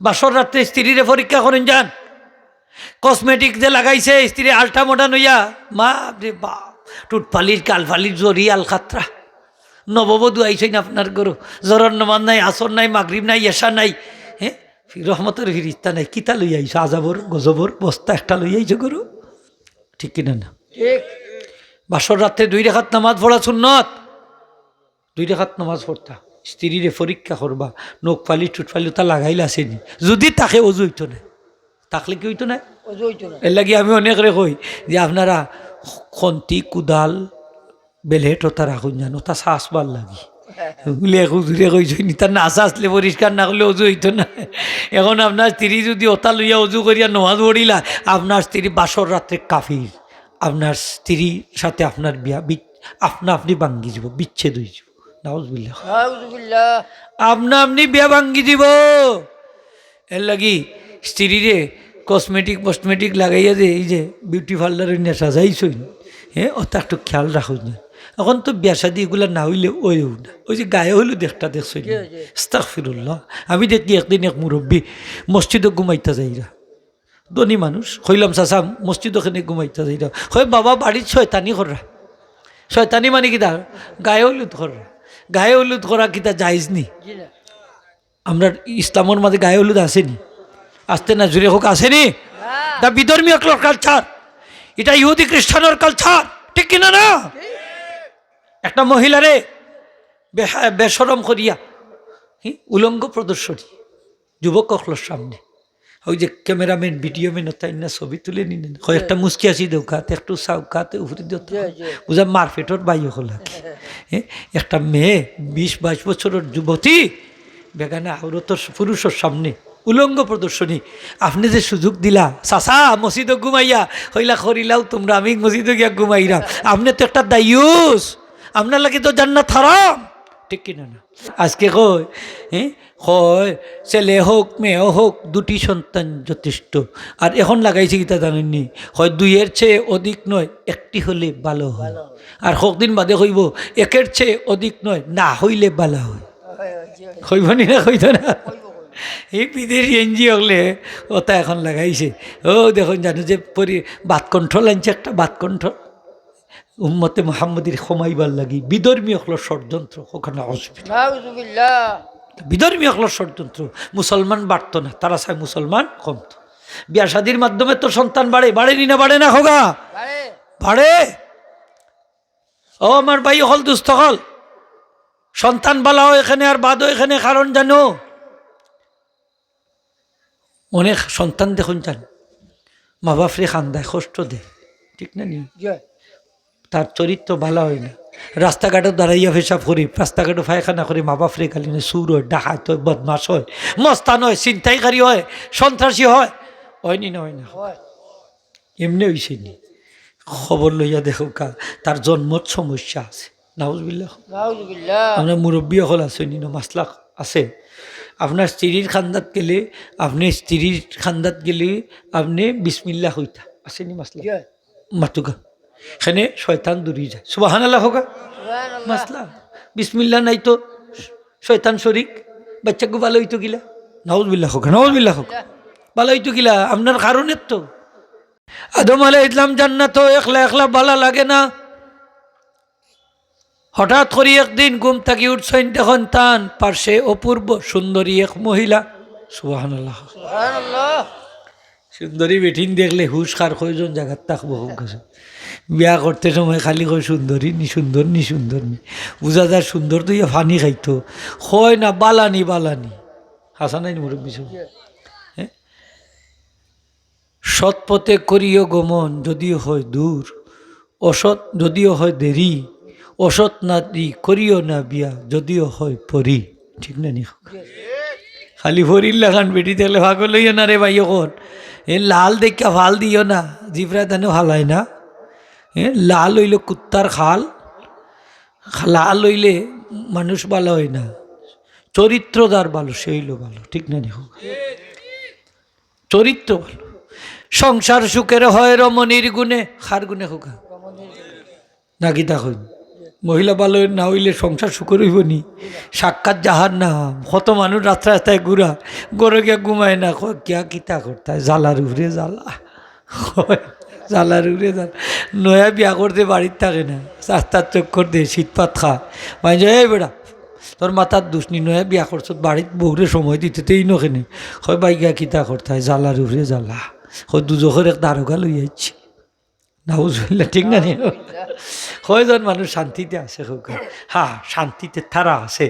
বাসর রাত্রে স্ত্রীরে পরীক্ষা করেন যান, কসমেটিক যে লাগাইছে স্ত্রী আলটা মোটা নইয়া, মা রে বাপ, টুটফালির কালফালির জরি আল খাতরা, নববধূ আইসেন আপনার গরু, জরর নমান নাই, আসর নাই, মাগরিব নাই, এশা নাই, হ্যাঁ রহমতের ফিরিস্তা নাই, কিতা লই আইস, আজাবর গজবর বস্তা একটা লই আইস গরু, ঠিক কিনা না? বাসর রাত্রে 2 রাকাত নামাজ পড়া সুন্নত, 2 রাকাত নামাজ পড়তা, স্ত্রীরে পরীক্ষা করবা, নখ ফালি টুটফালি তা লাগাইলে আসেনি, যদি তাকে অজু হইতো না, থাকলে কি হইতো না? এর লাগে আমি অনেক রে কই যে আপনারা খন্তি কুদাল বেলেট ওটা রাখুন জানো, তা শ্বাসবার লাগি হুজুরে কইছেন তা না আসলে পরিষ্কার না করলে অজু হইতো না। এখন আপনার স্ত্রী যদি ওটা লইয়া অজু করিয়া নামাজ পড়িলা, আপনার স্ত্রী বাসর রাত্রে কাফির, আপনার স্ত্রীর সাথে আপনার বিয়া আপনি ভাঙ্গি যাব, বিচ্ছেদ হয়ে যাব, নাউজুবিল্লাহ, আপনি বিয়া ভাঙ্গি দিব। এর লাগি স্ত্রীরে কসমেটিক লাগাইয়া যে এই যে বিউটি পার্লারের নেশা যাইছই, হ্যাঁ ওটা একটু খেয়াল রাখুন না। এখন তো বিয়া শাদি এগুলো না হইলে ওইও না, ওই যে গায়ে হইলো দেখটা দেখছই, আস্তাগফিরুল্লাহ। আমি দেখি একদিন এক মুরব্বী মসজিদে ঘুমাইতে যাইরা, ধনী মানুষ, হইলাম চাচা মসজিদ ওখানে ঘুমাইতে যাইরা, হয় বাবা বাড়ির শয়তানি করা, শয়তানি মানে কিতা গায়ে হলুদ করা, গায়ে হলুদ করা কিতা জায়েজ নি? আমরা ইসলামের মাঝে গায়ে হলুদ আসেনি, আসতে না জুড়ে হোক আসেনি, দা বিধর্মীয় কালচার, এটা ইহুদি খ্রিস্টানের কালচার, ঠিক কিনা না? একটা মহিলারে বেশরম করিয়া উলঙ্গ প্রদর্শনী যুবক কখলোর সামনে, ওই যে ক্যামেরাম্যান ভিডিওম্যান তাই না ছবি তুলে নিলেন, কয়েকটা মুসকি আসি দেখাতে একটু চাউকাতে উপরে বুঝা মারপেটর বাইরে হলাকে, হ্যাঁ একটা মেয়ে 20-22 বছরের যুবতী বেগানা আউরতর পুরুষের সামনে উলঙ্গ প্রদর্শনী, আপনি যে সুযোগ দিলা চাচা মসজিদে ঘুমাইয়া হইলা করিলাও তোমরা, আমি মসজিদে গিয়া ঘুমাইলাম, আপনি তো একটা দায়ুস, আপনার লাগে তো জান্নাত হারাম, ঠিক কিনা না? আজকে কয় কয় ছেলে হোক মেয়ে হোক 2টি সন্তান যথেষ্ট, আর এখন লাগাইছে কিতা জানেননি, হয় 2-এর চেয়ে অধিক নয়, 1টি হলে ভালো হয়, আর কতদিন বাদে কইব 1-এর চেয়ে অধিক নয়, না হইলে ভালো হয়, কইবনি না? কইত না? এই বিদেশি এনজি হলে ওটা এখন লাগাইছে, ও দেখুন জানো যে বাত কণ্ঠল আনছে, একটা বাত কণ্ঠল উম্মতে মুহাম্মদীর ক্ষমাইবার লাগি বিধর্মী হল ষড়যন্ত্র, ওখানে বিধর্মী হল ষড়যন্ত্র, মুসলমান বাড়তো না, তারা চায় মুসলমান কমতো। বিয়া শাদির মাধ্যমে তো সন্তান বাড়েনি না? বাড়ে না? হোগা বাড়ে। ও আমার ভাই হল দুস্থ হল, সন্তান বালাও এখানে আর বাদও এখানে, কারণ জানো অনেক সন্তান দেখুন যান মা বাপরে খান্দায় কষ্ট দেয়, ঠিক না নি? তার চরিত্র ভালো হয় না, রাস্তাঘাটে দাঁড়াইয়া পেশাব করি, রাস্তাঘাটে পায়খানা করে, মা বাপরে গালি না, সুর হয়, ডাকাত হয়, বদমাস হয়, মস্তান হয়, ছিনতাইকারী হয়, সন্ত্রাসী হয়নি না? হয় না? এমনি হয়েছে নি? খবর লইয়া দেখো তার জন্মত সমস্যা আছে, নাউজুবিল্লাহ। আমরা মুরব্বী হল আছে নি, মাসলা আছে। আপনার স্ত্রীর খান্দাত গেলে, আপনি বিসমিল্লাহ হইতা আসেনি মাসলা মাতুকা, এখানে শয়তান দূরে যায়, সুবহানাল্লাহ হোগা মাসলা। বিসমিল্লাহ নাই তো শয়তান শরিক, বাচ্চাকে ভালো হইতো গিলা, নাউজুবিল্লাহ হোক, নাউজুবিল্লাহ হোক, ভালো হইতো গিলা আপনার কারণের তো। আদম আলাইহিস সালাম জান্নাত একলা ভালো লাগে না, হঠাৎ করে একদিন ঘুম থাকি উঠছেন, তখন তান পার্শ্বে অপূর্ব সুন্দরী এক মহিলা, সুবহানাল্লাহ, সুন্দরী বেঠিন দেখলে হুশ খার কয়জন জায়গার থাকবো, বিয়া করতে সময় খালি কয় সুন্দরী নি বুঝা যায় সুন্দর তো ইয়া ফানি খাইতো, হয় না বালানি হাসা নাই মুরব্বী সব। হ্যাঁ, সৎ পথে করিও গমন যদিও হয় দূর, অসৎ যদিও হয় দেরি, অসৎ নাতি করিও না বিয়া যদিও হয় পরি, ঠিক না নি? খালি ফরির লাগান বেটি দেখলে ভাগল লইও না রে ভাই, এখন এ লাল দেখা ভাল দিও না, জিভরা তেন হালায় না, লাল হইলে কুত্তার খাল, লাল হইলে মানুষ ভালো হয় না, চরিত্রদার ভালো সে হইল ভালো, ঠিক না নি? চরিত্র ভালো, সংসার সুখের হয় রমণীর গুণে, খার গুণে হোক না গীতা হইন মহিলা ভালো না হইলে সংসার সুখর হইব নি? সাক্ষাৎ যাহার না কত মানুষ রাস্তা রাস্তায় ঘুরা গড়ে গিয়া ঘুমায় না, কিয়া কিতা করতে জ্বালার উপরে জ্বালা, জ্বালার উপরে জ্বালা। নয়া বিয়া করতে বাড়ির থাকে না, রাস্তার চক্কর দিয়ে শীতপাত খা মাই যায়, এই বেড়া তোর মাথার দুষ্নি নয়া বিয়া করছ বাড়ির বউরে সময় দিতে তেই নখেনে হয় বাই গিয়া কিতা করতে জ্বালার উপরে জ্বালা। হয় দুজোখের এক দারোগা লই যাচ্ছি না, বুঝলে ঠিক না? কয়জন মানুষ শান্তিতে আছে? হ্যাঁ, শান্তিতে তারা আছে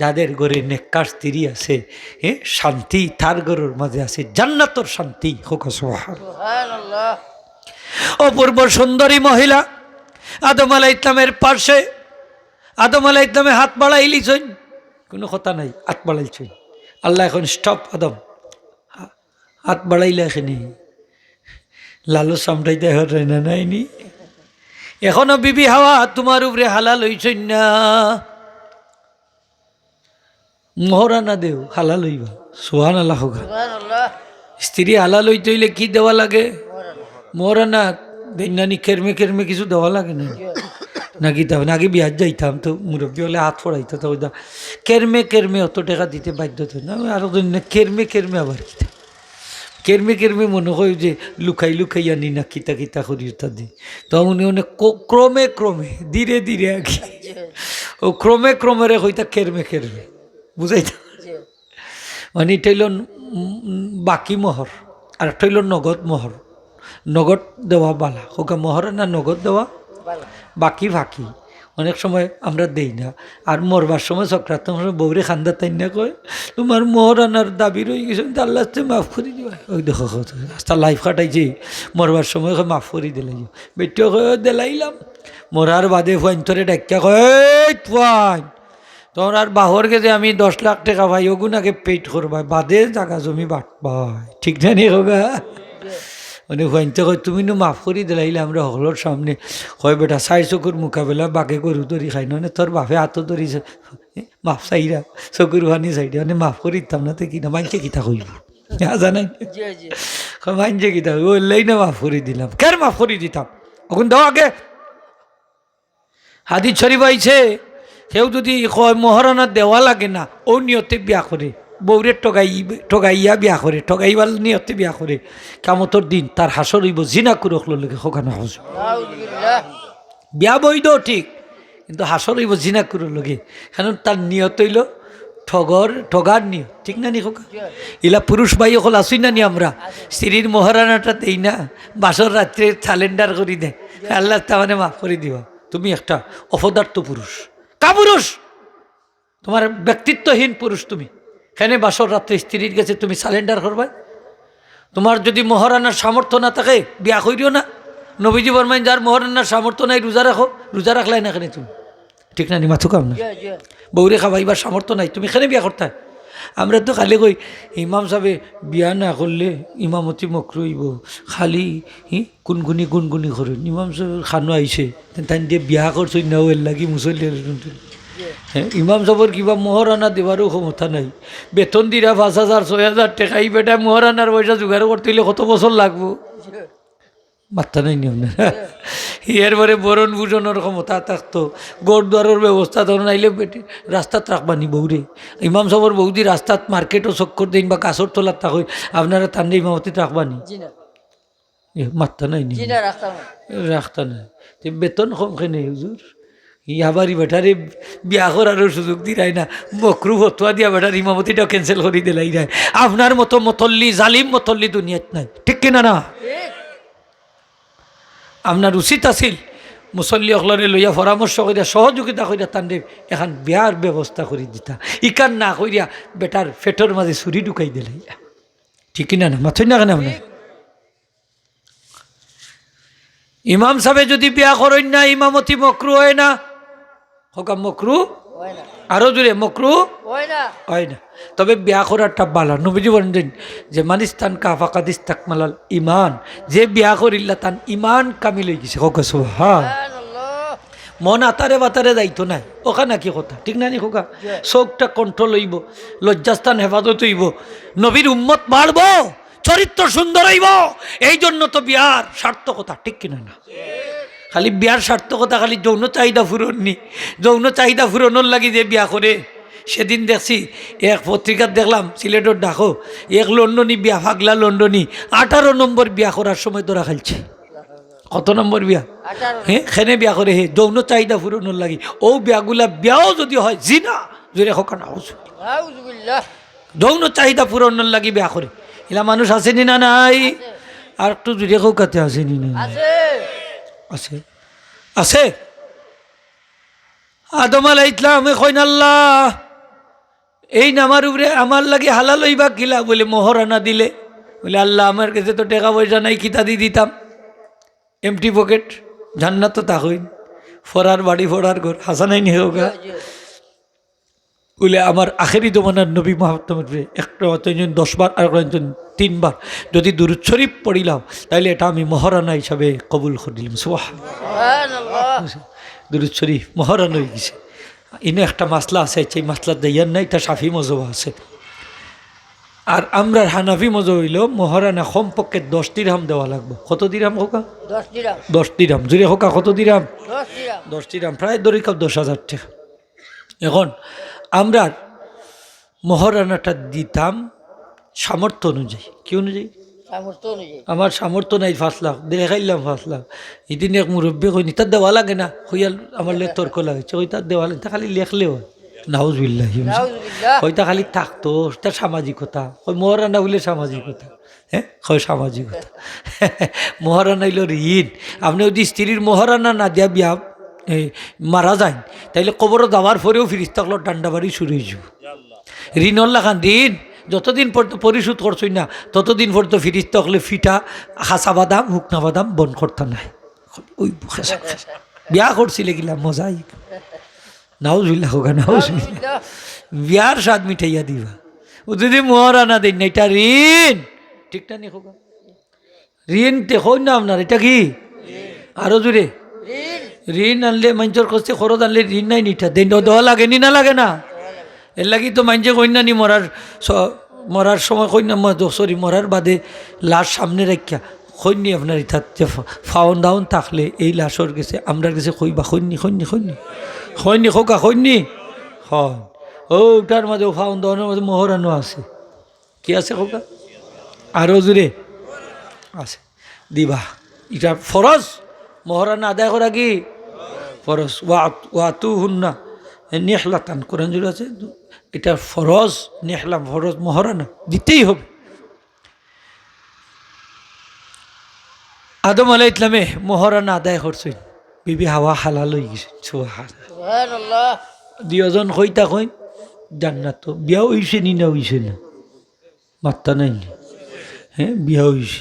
যাদের ঘরে নেককার স্ত্রী আছে। হ্যাঁ, শান্তি তার ঘরের মাঝে আছে, জান্নাতর শান্তি। সুবহানাল্লাহ। অপূর্ব সুন্দরী মহিলা আদম আলাইহিস সালামের পাশে, আদম আলাইহিস সালামে হাত বাড়াইলিছেন, কোনো কথা নাই, হাত বাড়াইছেন। আল্লাহ এখন স্টপ, আদম হাত বাড়াইলে এখানে লালু সামটাইতে হয় না নাইনি। এখনো বিবি হাওয়া তোমার উপরে হালাল হইছেন না, মহরানা দেও হালাল হইবা। সুবহানাল্লাহ। স্ত্রী হালাল হইতে হইলে কি দেওয়া লাগে? মহরানা দেনানি কেরমে কেরমে কিছু দেওয়া লাগে না নাকি? তা আগে বিয়ার যাইতাম তো মুরব্বী হলে হাত ফড়াইতো, তো কেরমে কেরমে অত টাকা দিতে বাধ্য তো না। আরো কেরমে কেরমে আবার কিতা কেরমে কেরমে মনে হয় যে লুকাই লুকাই আনি না কিতা কিতা করি তা দি, তো উনি অনেক ক্রমে ক্রমে ধীরে ধীরে আগে ও ক্রমে ক্রমে রে হইতা কেরমে কেরমে বুঝাইতা। মানে এটা হইল বাকি মোহর, আর একটা হইল নগদ মোহর। নগদ দেওয়া বালা হোকা মোহর না নগদ দেওয়া বাকি ফাঁকি অনেক সময় আমরা দেই না। আর মরবার সময় চক্রান্ত বউরে খান্দা তাই না কয় তোমার মহারানার দাবি রয়ে গেছে, আল্লাহ মাফ করে দিবা। ওই দেখো রাস্তা লাইফ কাটাইছি, মরবার সময় মাফ করে দিলাই বেটিও দিলাইলাম। মরার বাদে ফাইন তোরে ডাক্কা কয় ফাইন তোর আর বাহর গেছে আমি 10 লাখ টাকা ভাই ওগুন আগে পেট করবাই বাদে জায়গা জমি বাটবাই, ঠিক জানি হোগা। মানে ফাইনতে কয় তুমি নো মাফ করি দিলাইলে আমরা হকলোর সামনে হয় বেটা 4 চকুর মোকাবেলা বাঘে গরু ধরি খাই না, তোর বাপে হাতও ধরিছে মাফ চাইরা চকুর ভানি চাইরা মানে মাফ করি দিতাম না তো কিনা মাইনছে কিতা কইব জানাই মাইনছে কিতা ওইলাই না মাফ করে দিলাম। কেন মাফ করে দিতাম? ওখান দাও আগে হাদিস শরীফ আইছে কেউ যদি কয় মহারানা দেওয়া লাগে না ও নিয়তে বিয়া করে, বউরে ঠগাইয়া বিয়া করে, ঠগাইবার নিয়তে বিয়া করে, কামতর দিন তার হাসর হইব জিনা কুরক লোকে হোকানো হাস বিয়া বৈধ ঠিক, কিন্তু হাসর হইব জিনা কুরোর লোকে, কারণ তার নিয়ত হইল ঠগার নিয়ত, ঠিক না নি হোকা? ইলা পুরুষ ভাই হল আসুই না নি আমরা স্ত্রীর মহারানাটা দেই না, বাসর রাত্রে স্যালেন্ডার করি দেয়, আল্লাহ তা মানে মাফ করে দিবা। তুমি একটা অপদার্থ পুরুষ, কাপুরুষ, তোমার ব্যক্তিত্বহীন পুরুষ। তুমি কেন বাসর রাত্রে স্ত্রীর কাছে তুমি সালেন্ডার করবা? তোমার যদি মহারানার সামর্থ্য না থাকে বিয়া করিও না। নবীজি বর্মাইন যার মহারানার সামর্থ্য নাই রোজা রাখো, রোজা রাখলাই না কেন তুমি, ঠিক না নি মাথু কাম না? বৌরে খাবাইবার সামর্থ্য নাই তুমি কেন বিয়া করতে? আমরা তো খালি কই ইমাম সাহেবে বিয়া না করলে ইমামতি মকরু হইব, খালি গুনগুনি করেন। ইমাম সাহেব খানো আইছে তাই দিয়ে বিয়া করছই না ওর লাগি মুসল্লি। হ্যাঁ, ইমাম সাহেবের কিবা মহারানা দেওয়ারও ক্ষমতা নাই, বেতন দিরা 5,000 6,000 টাকা, এই বেটা মহারানার পয়সা জোগাড় করতে হইলে কত বছর লাগবো? মাত্রা নাই নিয়ম না। এরপরে বরণ ভূষণের ক্ষমতা থাকতো, গোরদ্বারের ব্যবস্থা ধরুন আইলে বেটি রাস্তাত রাখবানি বৌরে। ইমাম সাহেবের বৌদি রাস্তাত মার্কেটও চক্কর দিন বা গাছর তোলার থাক আপনারা তান্ডে ইমামতিত রাখবানি, মাত্রা নাই নিয়ম রাখতা নাই। বেতন কম খেনে হুজুর ইয়াবারি বেটারে বিয়া করারও সুযোগ দিলাই না, মকরু ফতুয়া দিয়া বেটার ইমামতিটাও ক্যান্সেল করে দিলাই নাই। আপনার মতো মতল্লি জালিম মতল্লি দুনিয়াত নাই, ঠিক কিনা না? আপনার উচিত আছিল মুসল্লি অকলরে লইয়া পরামর্শ করিয়া সহযোগিতা করিয়া তান্ডে এখন বিয়ার ব্যবস্থা করে দিতা, ইকান না করিয়া বেটার ফেটর মাঝে ছুরি ঢুকাই দিলাই, ঠিক কিনা না? মাথই না কেন আপনার ইমাম সাহেব যদি বিয়া করেন না ইমামতি মকরু হয় না, হকাম মকরু আরো জোরে মকরু হয় না। তবে বিয়া করারটা বালা, নবীজি বলেন যে মানিস্তান কাফাকাদিস্তাক মালাল ইমান, যে বিয়া করিল্লা তান ইমান কামিল হয়ে গেছে। হোক সুবহান, মন আতারে বাতারে যাইতো না ওখানে কি কথা, ঠিক না নি হোকা? চোখটা কন্ট্রোল হইব, লজ্জাস্থান হেফাজত হইব, নবীর উম্মত বাড়ব, চরিত্র সুন্দর হইব, এই জন্য তো বিয়ার সার্থকতা, ঠিক কিনা না? খালি বিয়ার সার্থকতা খালি যৌন চাহিদা পূরণ নি, যৌন চাহিদা পূরণের লাগি যে বিয়া করে। সেদিন দেখছি এক পত্রিকার দেখলাম সিলেটর ডাকো এক লন্ডনী বিয়া, ফাগলা লন্ডনী 18 নম্বর বিয়া করার সময় তোরা খাইছে। কত নম্বর বিয়া? হ্যাঁ, খেনে বিয়া করে হে যৌন চাহিদা পূরণের লাগি। ও বিয়াগুলা বিয়াও যদি হয় জিনা, জোরে হোক না, যৌন চাহিদা পূরণের লাগি বিয়া করে। এলা মানুষ আসেনি না নাই? আর একটু জুড়ে কাতে আসেনি না? আছে, আছে। আদম আলাইহিস সালাম কইন আল্লাহ এই নামার উপরে আমার লাগে হালাল হইবা কিলা? বলে মোহরানা দিলে। বলে আল্লাহ আমার কাছে তো টাকা পয়সা নাই, কিতা দি দিতাম, এমটি পকেট। জান্নাত তো তা হইন, ফরার বাড়ি ফরার ঘর, হাসানাই নিয়ে হোকা। বলে আমার আখেরি জমানার নবী মুহাম্মদ একটা 10 বার আর 3 বার যদি দুরূদ শরীফ পড়িলাম তাইলে এটা আমি মহারানা হিসাবে কবুল করে দিলাম। সুবহানাল্লাহ, দুরূদ শরীফ মহারানা হয়ে গেছে। ইনে একটা মাসলা আছে, সেই মাসলা দেয়ার নাই, তা শাফি মজহব আছে। আর আমরা হানাফি মজহব হইল মহারানা কমপক্ষে 10 দিরহাম দেওয়া লাগবে। কত দিরহাম হোকা? 10 দিরহাম। জুড়ে হোকা কত দিরহাম? 10 দিরহাম, প্রায় দরিকাল 10,000 টাকা। এখন আমরা মহারানাটা দিতাম সামর্থ্য অনুযায়ী। কি অনুযায়ী? আমার সামর্থ্য নাই 5 লাখ, দেখাইলাম 5 লাখ। এদিন এক মুরব্বী কইনি তার দেওয়া লাগে না, হইয়াল আমার তর্ক লাগেছে, ওই তার দেওয়া লাগে, তা খালি লেখলেও নাউজুবিল্লাহ, ওইটা খালি থাকতো, তার সামাজিকতা। ওই মহারানা হইলে সামাজিকতা। হ্যাঁ, হয় সামাজিকতা। মহারানা হইল ঋণ। আপনি যদি স্ত্রীর মহারানা না দিয়া বিয়া মারা যায় তাইলে কবর যাওয়ার পরেও ফিরিস্তাগুলো ডান্ডা বাড়ি শুরু হয়ে যাব। ঋণর লাখান ঋণ যতদিন পর্যন্ত পরিশোধ করছই না ততদিন পর্যন্ত ফিরিস্তা হলে ফিটা হাসা বাদাম হুকনা বাদাম বন করতে নাই। ওই বিয়া করছিলে গিলাম মজাই। নাউজুবিল্লাহ হোক, নাউজুবিল্লাহ। বিয়ার স্বাদ মিঠাইয়া দিবা, ও যদি মহারানা দিন না, এটা ঋণ। ঠিক না নি হোক? ঋণ দেখো না আপনার, এটা কি আরো জোরে? ঋণ আনলে মানুষের কাছে খরচ আনলে ঋণ নাই নিটা দেওয়া লাগে নি? না লাগে না? এর লাগি তো মানুষে কন্যা নি মরার সময় কন্যা সরি মরার বাদে লাশ সামনে রাখিয়া খৈনি আপনার ইথার ফাউন দাউন থাকলে এই লাশর গেছে আমরার গেছে কইবা খৈনি খৈনি খৈনি খৈনি খোকা খৈনি হয়। ও ওটার মাঝে ফাউন দাউনের মাঝে মোহরানো আছে। কি আছে খোকা? আরো জোরে আছে, দিবা। এটা ফরজ। মহারানা আদায় করা কি ফরজ? ওয়াতু হুন্না নেহলাতান, কোরআন জুড়ে আছে। এটা ফরজ, নেহলাম ফরজ, মহারানা দিতেই হবে। আদম আলাইহিস সালামে মহারানা আদায় করছেন, বিবি হাওয়া হালাল হয়ে গেছে। সুবহানাল্লাহ। দুজন কইতা কই জান্নাত বিয়া হইছে নি না হইছে না? মাত্তা নাই। হ্যাঁ, বিয়া হইছে,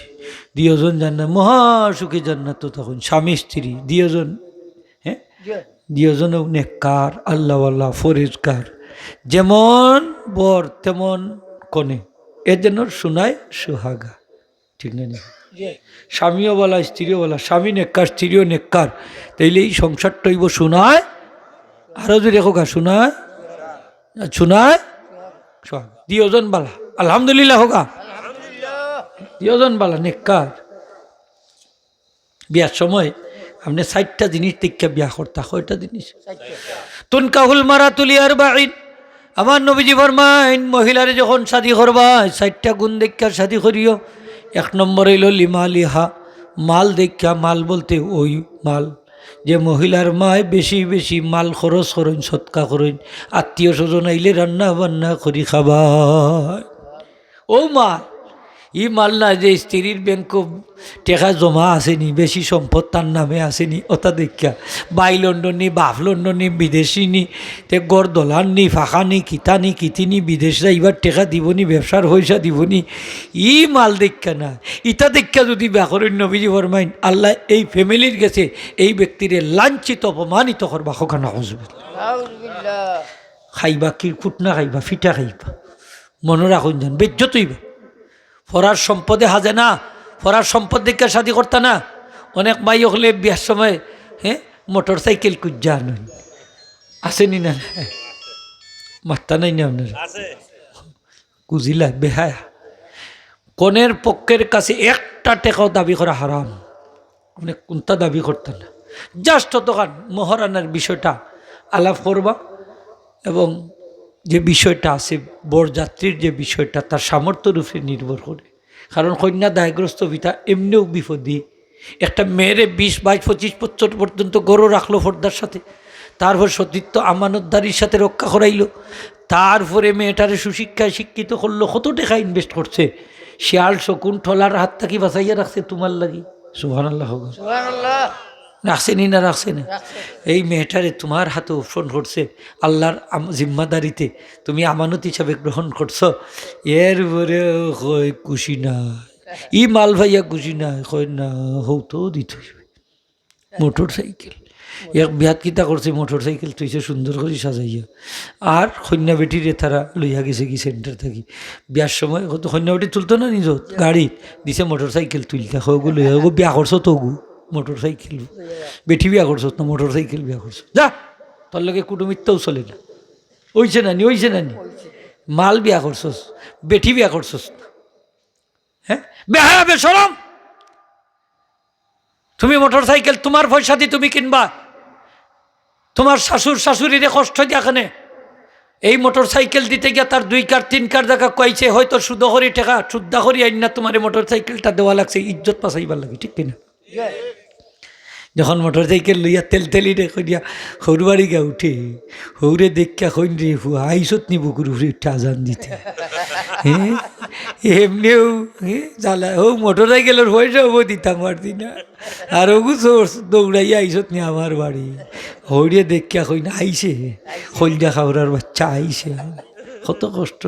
দুজন জান্নাত, মহা সুখে জান্নাত তখন স্বামী স্ত্রী দুজন। হ্যাঁ, দুজনও নেককার, আল্লাহওয়ালা, ফরেজগার। যেমন বর তেমন কনে, এর জন্য শোনায় সুহাগা। ঠিক না? স্বামীও বলা স্ত্রীও বলা, স্বামী নেককার স্ত্রীও নেককার, তাইলে এই সংসারটা হইব শোনায়। আরো যদি রেখো গা শোনায় শোনায় সুহাগা। দুজন বালা, আলহামদুলিল্লাহ হোগা। দুজন বালা নেককার। বিয়ার সময় আপনি 60টা জিনিস দেখে বিয়া করতা। কয়টা জিনিস? তুনকাহুল মারাতুলি আরবাইন। আমার নবীজি ফরমাইন মহিলারে যখন শাদী করবা 60টা গুণ দেখা শাদী করিও। 1 নম্বর হইল লিমালিহা, মাল দেখা। মাল বলতে ওই মাল যে মহিলার মায় বেশি বেশি মাল খরচ করেন, সৎকা করেন, আত্মীয় স্বজন আইলে রান্না বান্না করি খাবা। ও মাল, ই মাল না যে স্ত্রীর ব্যাংক টেকা জমা আসেনি, বেশি সম্পদ তার নামে আসেনি, ওটা দেখা বাই লন্ডন নি, বাপ লন্ডন নি, বিদেশি নি, তে গড় দলান নি, ফাঁকা নি, কিতা নি, কিতিনি, বিদেশ যাইবার টেকা দিবনি, ব্যবসার পয়সা দিবনি, ই মাল দেখা না। ইটা দেখা যদি ব্যাকরণ নবীজি ফরমাইন আল্লাহ এই ফ্যামিলির গেছে এই ব্যক্তিরে লাঞ্ছিত অপমানিত করবা। খোকানা খাইবা কিরকুট না খাইবা, ফিটা খাইবা, মনে রাখুন যান বেজ্জত হইবা। ফরার সম্পদে হাজে না, ফরার সম্পদ দেখে শাদি করতা না। অনেক মাই হলে বিয়ার সময় হ্যাঁ মোটর সাইকেল কুজ্জা আনুন, আসেনি না? মাত্তা নাই না আপনার? কুজিলা বেহায়া। কনের পক্ষের কাছে একটা টেকাও দাবি করা হারাম। অনেক কোনটা দাবি করতেন না। জাস্ট ততক্ষণ মহারানার বিষয়টা আলাপ করবা এবং যে বিষয়টা আছে বরযাত্রীর যে বিষয়টা তার সামর্থ্যের উপরে নির্ভর করে। কারণ কন্যা দায়গ্রস্ত পিতা এমনিও বিপদী। একটা মেয়েরে 20, 22, 25 বছর পর্যন্ত গরু রাখলো ফর্দার সাথে, তারপর সতীত্ব আমানতদারির সাথে রক্ষা করাইলো, তারপরে মেয়েটারে সুশিক্ষায় শিক্ষিত করলো, কত টাকা ইনভেস্ট করছে। শিয়াল শকুন ঠলার হাত থাকি বাঁচাইয়া রাখছে তোমার লাগি। সুবহানাল্লাহ, সুবহানাল্লাহ। রাখছে নি না রাখছে না? এই মেয়েটারে তোমার হাতে অর্পণ করছে আল্লাহর জিম্মাদারিতে, তুমি আমানত হিসাবে গ্রহণ করছো। এর পরে খুশি না ই মাল ভাইয়া খুশি না, কয় না হৌতো দিত মোটর সাইকেল। এক বিয়াত কিতা করছে, মোটর সাইকেল তুইছে সুন্দর করে সাজাইয়া, আর কন্যা বেটিরে তারা লইয়া গেছে কি সেন্টার থাকি। বিয়ার সময় কত কন্যা বেটি তুলতো না নিজ গাড়ি দিছে মোটর সাইকেল তুলতে, হগু লইয়া গো বিয়া করছো তগু মোটর সাইকেল, বেটি বিয়া করছো না মোটর সাইকেল বিয়া করছো, যা তোর লগে কুটুমিত্রও চলে না। ওইছে না নি, ওইছে না নি, মাল বিয়া করছস, বেটি বিয়া করছস না। হ্যাঁ বেহায়া বেশরম, তুমি মোটর সাইকেল তোমার পয়সা দিয়ে তুমি কিনবা, তোমার শাশুর শাশুড়িরে কষ্ট দেখানে এই মোটর সাইকেল দিতে গিয়া তার 2 কার 3 কার জায়গা কইছে, হয়তো সুদখরি টাকা শুদ্ধা করি আইন না তোমার মোটর সাইকেলটা দেওয়া লাগছে ইজ্জত পাচাইবার লাগে, ঠিক কিনা? যখন মোটর সাইকেল লইয়া তেলি রে কইয়া সরু বাড়ি গা উঠে, হৌরে দেখা কইন রে আইসত নি বুকুর উঠে উঠে আজান দিতে। হ্যাঁ এমনিও জ্বালা ও মোটর সাইকেলের পয়সা হবো দিতাম পারতি না, আর ওগু সোর্স দৌড়াইয়া আইসত নি আমার বাড়ি। হৌরে দেখা কইন আইসে খলজা খাওয়ার বাচ্চা আইসে, কত কষ্ট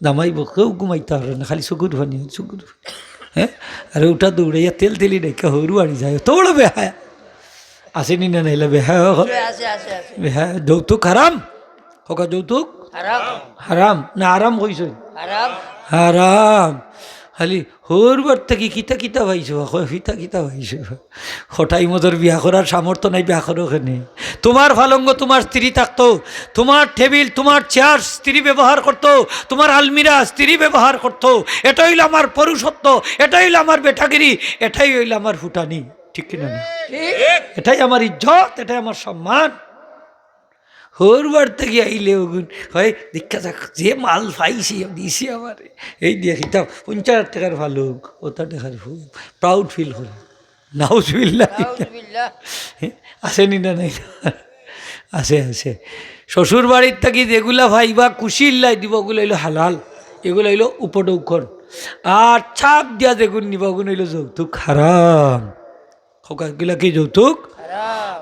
দামাইব, কেউ ঘুমাইতে পারে না, খালি চকুর ফানি চকুর। হ্যাঁ আর ওটা দৌড়াইয়া তেলি দেখা হরু আড়ি যায়, তোড় বেহায়া আসেনি না নাইলে বেহায়া বেহায়া। যৌতুক হারাম হোক, যৌতুক হারাম না আরাম কইস? হারাম। খালি হরবার থেকে কিতা কিতা ভাইছ, ফিতা কিতা ভাইছ, হঠাই মতর বিয়া করার সামর্থ্য নাই, বিয়া করো ওখানে। তোমার ফালঙ্গ তোমার স্ত্রী থাকতো, তোমার টেবিল তোমার চেয়ার স্ত্রী ব্যবহার করতো, তোমার আলমিরা স্ত্রী ব্যবহার করতো। এটা হইল আমার পুরুষত্ব, এটা হইল আমার বেটাগিরি, এটাই হইল আমার ফুটানি, ঠিক কিনা? এটাই আমার ইজ্জত, এটাই আমার সম্মান। হরবার থেকে আইলে ওগুন হয় দেখা যাক যে মাল পাইছি দিছি আমার এই দিয়ে খিতাব 50,000 টাকার ভালো, ওটা টাকার খুব প্রাউড ফিল হল। নাউজুবিল্লাহ আসেনি না নাই? আছে আছে। শ্বশুর বাড়ির থাকি যেগুলা ভাইবা খুশি ইল্লাই দিব, ওগুলো হইলো হালাল, এগুলো হইলো উপটৌখন। আর ছাপ দিয়া যেগুন নিব ওগুলো হইলো যৌতুক হারাম। খোকাগুলা কি যৌতুক?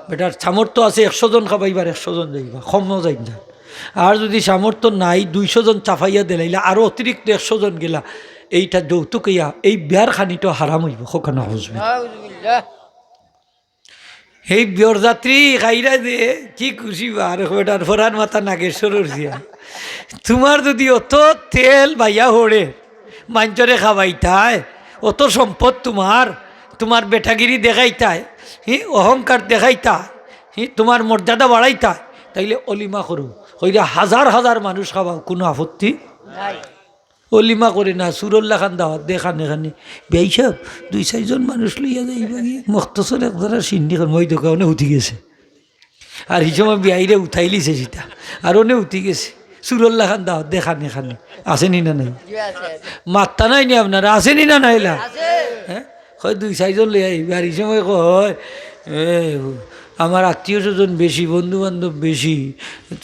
বেটার সামর্থ্য আছে 100 জন খাবাইবার 100 জন যাইবা, কম যাই না। আর যদি সামর্থ্য নাই 200 জন চাফাইয়া দিলাইলা, আরো অতিরিক্ত 100 জন গেলা, এইটা যৌতুক ইয়া, এই বিয়ার খানিটা হারাম হইব। খোকানা হজবে এই বিয়র যাত্রী খাইরা দে কি খুশি আর বেটার ফরান মাথা নাগেশ্বরের দিয়া। তোমার যদি অত তেল বাইয়া হড়ে মাঞ্চরে খাবাইতায়, অত সম্পদ তোমার, তোমার বেটাগিরি দেখাইতায়, অহংকার দেখাইতা, তোমার মর্যাদা বাড়াইতা, তাইলে অলিমা করো, হইলে 1000 মানুষ খাওয়াও, কোনো আপত্তি নাই। অলিমা করে না, সুরল্লা খান দাওয়াত দেখান এখানে বেই সব 2-4 জন মানুষ লইয়া যাইবা গিয়ে মখতসর একদারা সিন্ডি খান মই দোকানে উঠি গেছে, আর এই সময় বিয়াইরে উঠাই লিছে সেটা, আর ওনে উঠি গেছে। সুরল্লা খান দাওয়াত দেখান এখানে আসেনি না নাই? মাত্তা নাই নি আপনারা, আসেনি না নাইলা? হ্যাঁ হয় 2-4 জন লইয়া আইবে, আর এই সময় কয় আমার আত্মীয় স্বজন বেশি, বন্ধু বান্ধব বেশি,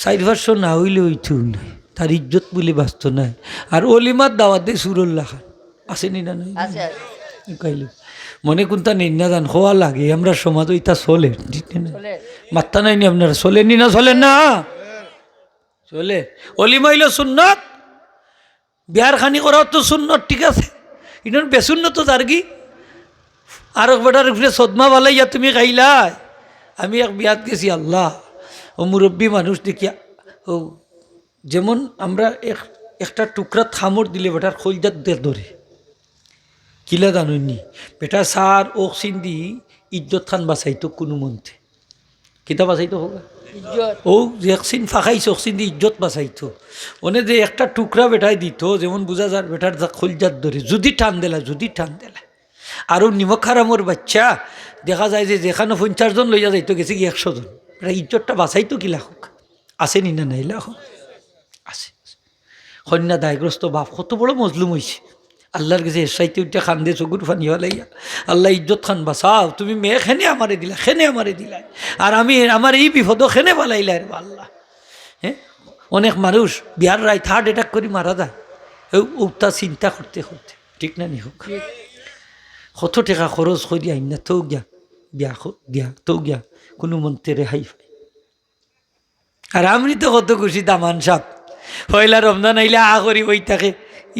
4-500 না হইলে ওইটু নাই, তার ইজ্জত বলে বাঁচত নাই। আর অলিমার দাওয়াত দিয়ে সুরল্লা খান আসেনি না নাই? কাইলে মনে কোনটা নেই না জান হওয়া লাগে, আমরা সমাজ ওইটা চলে, মাত্তা নাই নি আপনারা? চলেনি না? চলেন না? চলে। অলিমা হইল সুন্নত, বিয়ার খানি করাও তো সুন্নত, ঠিক আছে, ইনার বেসুন্নত তার কি? আর বেটার উপরে সদমা বালাইয়া তুমি খাইলাই। আমি এক বিয়াত গেছি, আল্লাহ ও মুরব্বী মানুষ দেখিয়া, ও যেমন আমরা একটা টুকরা থামর দিলে বেটার খোলজাত ধরে কিলা জানুনি, বেটা সার অক্সিন দি ইজ্জত খান বাঁচাইতো কোনো মন্ত্রে, কিতা বাঁচাইতো হোক ও একসিন ফাঁকাইছে অক্সিন দি ইজ্জত বাঁচাইতো। ওনে যে একটা টুকরা বেটাই দিত, যেমন বোঝা যার বেটার খোলজাত ধরে, যদি টান দিলা, যদি টান দিলা। আর ও নিমক হারামর বাচ্চা দেখা যায় যে যেখানে 50 জন লইয়া যাইতো গেছে কি 100 জন। এটা ইজ্জতটা বাঁচাইতো কি লাখক আছে নি না নাই লাখ আছে। কন্যা দায়গ্রস্ত বাপ কত বড় মজলুম হয়েছে আল্লাহর কাছে এসাইতে উঠে খান্দে চকুর ফানি হলাইয়া আল্লাহ ইজ্জত খান বাঁচাও, তুমি মেয়ে খেনে আমারে দিলা, খেনে আমারে দিলাই, আর আমি আমার এই বিপদ খেনে পালাইলাই রে আল্লাহ। হ্যাঁ, অনেক মানুষ বিয়ার রায় হার্ট অ্যাটাক করে মারা যায় উঠতা চিন্তা করতে করতে, ঠিক না নি হোক। কত টাকা খরচ করি আইন না তো গিয়া বিয়া গিয়া তো গিয়া কোনো মন্ত্রে রেহাই পাই। আর আমি তো কত খুশি দামান সাপ পয়লা রমজান আইলে আ করি বই থাকে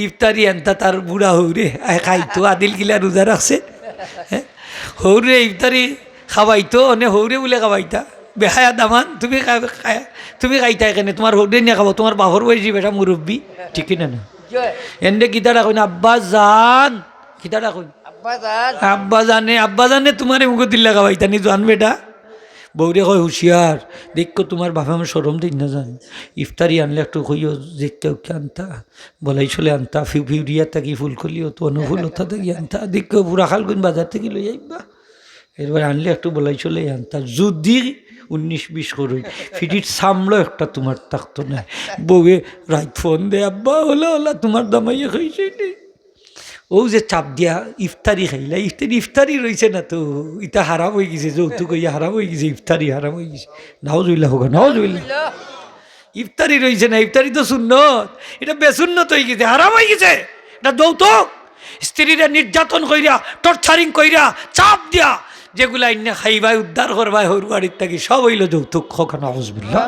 ইফতারি আনতা তার বুড়া হৌরে খাইতো আদিল গিলা রোজা রাখছে। হ্যাঁ, হৌরে ইফতারি খাওয়াইতো অনে হৌরে বলে খাওয়াইতা বেহায়া দামান তুমি তুমি খাইতা এখানে তোমার হৌরে নিয়ে খাবো, তোমার বাহর বয়সী বেটা মুরব্বী, ঠিক না না এনে গীতাটা কই না আব্বা জান, গীতাটা কই আব্বা জানে তোমার মুখ দিল্লা খাওয়াইতা নি জান বেটা। বৌরে কয় হুঁশিয়ার দেখো তোমার বাবা আমার সরম দিন না জান, ইফতারি আনলে একটু কইও দেখতে আনতা বলাই চলে আনতা ফিউরিয়া থাকি ফুলকলিও তো অনুফুল ওথা থাকি আনতা দেখো পুরা খালগুন বাজার থেকে লই আইবা, এরপরে আনলে একটু বলাই চলে আনতা। যদি 19-20 করই ফিটির সামলো একটা তোমার থাকতো না। বউয়ে রাইট ফোন দে আব্বা হলা হলা তোমার দামাইয়া খাইছে ও যে চাপ দিয়া ইফতারি খাইলা, ইফতারি রয়েছে না তো ইটা হারাম হয়ে গেছে, যৌতুক ইয়া হারাম হয়ে গেছে, ইফতারি হারাম হয়ে গেছে। নাউজুবিল্লাহ হোক নাউজুবিল্লাহ, ইফতারি রয়েছে না, ইফতারি তো সুন্নত, এটা বেসুন্নত হয়ে গেছে, হারাম হয়ে গেছে, এটা যৌতুক। স্ত্রীরা নির্যাতন কইরা টর্চারিং কইরা চাপ দিয়া যেগুলা ইন্না খাইবাই উদ্ধার করবাই হরু বাড়ির থাকি সব হইল যৌতুক। হোক নাউজুবিল্লাহ।